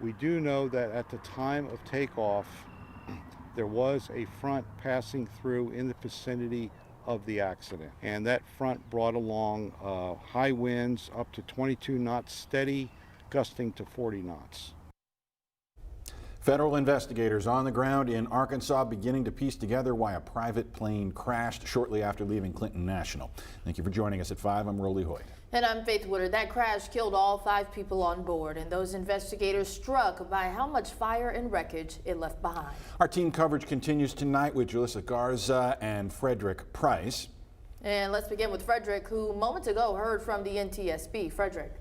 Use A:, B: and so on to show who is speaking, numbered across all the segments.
A: We do know that at the time of takeoff, there was a front passing through in the vicinity of the accident, and that front brought along high winds up to 22 knots steady, gusting to 40 knots.
B: Federal investigators on the ground in Arkansas beginning to piece together why a private plane crashed shortly after leaving Clinton National. Thank you for joining us at 5. I'm Rolly Hoyt.
C: And I'm Faith Woodard. That crash killed all 5 people on board, and those investigators struck by how much fire and wreckage it left behind.
B: Our team coverage continues tonight with Julissa Garza and Frederick Price.
C: And let's begin with Frederick, who moments ago heard from the NTSB. Frederick.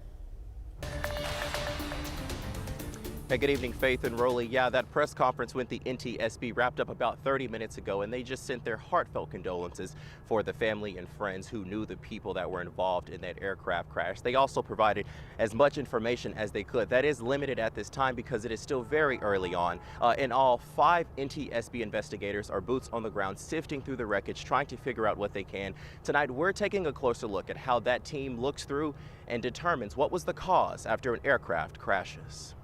D: Hey, good evening, Faith and Rolly. Yeah, that press conference with the NTSB wrapped up about 30 minutes ago, and they just sent their heartfelt condolences for the family and friends who knew the people that were involved in that aircraft crash. They also provided as much information as they could. That is limited at this time because it is still very early on. In all, 5 NTSB investigators are boots on the ground sifting through the wreckage, trying to figure out what they can. Tonight, we're taking a closer look at how that team looks through and determines what was the cause after an aircraft crashes.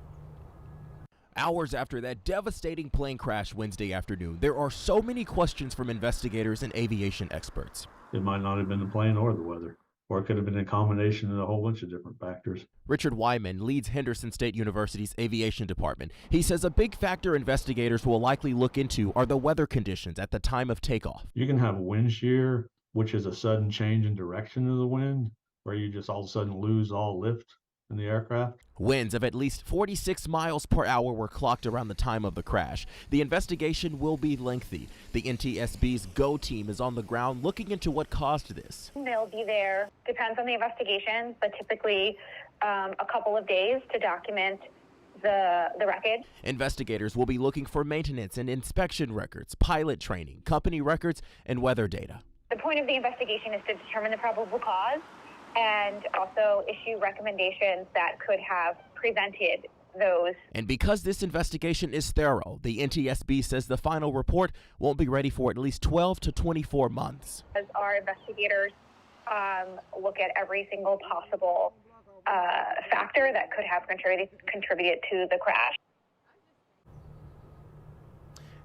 E: Hours after that devastating plane crash Wednesday afternoon, there are so many questions from investigators and aviation experts.
F: It might not have been the plane or the weather, or it could have been a combination of a whole bunch of different factors.
E: Richard Wyman leads Henderson State University's aviation department. He says a big factor investigators will likely look into are the weather conditions at the time of takeoff.
F: You can have wind shear, which is a sudden change in direction of the wind, where you just all of a sudden lose all lift in the aircraft.
E: Winds of at least 46 miles per hour were clocked around the time of the crash. The investigation will be lengthy. The NTSB's GO team is on the ground looking into what caused this.
G: They'll be there, depends on the investigation, but typically a couple of days to document the wreckage.
E: Investigators will be looking for maintenance and inspection records, pilot training, company records, and weather data.
G: The point of the investigation is to determine the probable cause and also issue recommendations that could have prevented those.
E: And because this investigation is thorough, the NTSB says the final report won't be ready for at least 12 to 24 months.
G: As our investigators look at every single possible factor that could have contributed to the crash.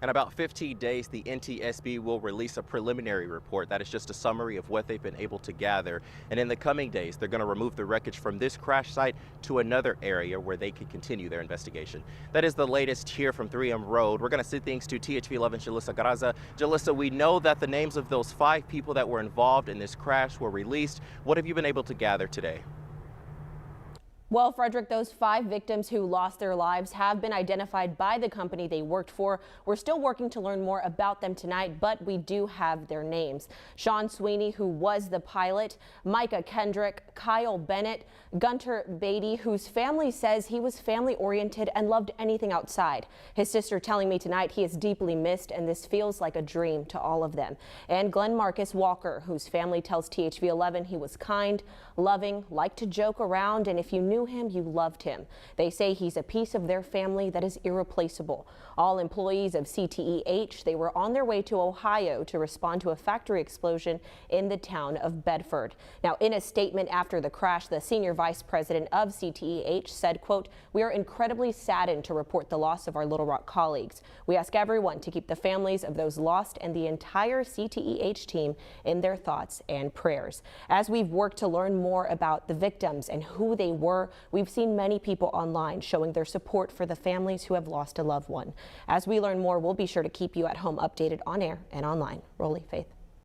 D: In about 15 days, the NTSB will release a preliminary report. That is just a summary of what they've been able to gather. And in the coming days, they're going to remove the wreckage from this crash site to another area where they can continue their investigation. That is the latest here from 3M Road. We're going to send things to THV 11 Julissa Garza. Julissa, we know that the names of those 5 people that were involved in this crash were released. What have you been able to gather today?
H: Well, Frederick, those 5 victims who lost their lives have been identified by the company they worked for. We're still working to learn more about them tonight, but we do have their names. Sean Sweeney, who was the pilot, Micah Kendrick, Kyle Bennett, Gunter Beatty, whose family says he was family-oriented and loved anything outside. His sister telling me tonight he is deeply missed, and this feels like a dream to all of them. And Glenn Marcus Walker, whose family tells THV 11 he was kind, loving, liked to joke around, and if you knew him, you loved him. They say he's a piece of their family that is irreplaceable. All employees of CTEH, they were on their way to Ohio to respond to a factory explosion in the town of Bedford. Now, in a statement after the crash, the senior vice president of CTEH said, quote, "We are incredibly saddened to report the loss of our Little Rock colleagues. We ask everyone to keep the families of those lost and the entire CTEH team in their thoughts and prayers." As we've worked to learn more about the victims and who they were, we've seen many people online showing their support for the families who have lost a loved one. As we learn more, we'll be sure to keep you at home updated on air and online. Rolly, Faith.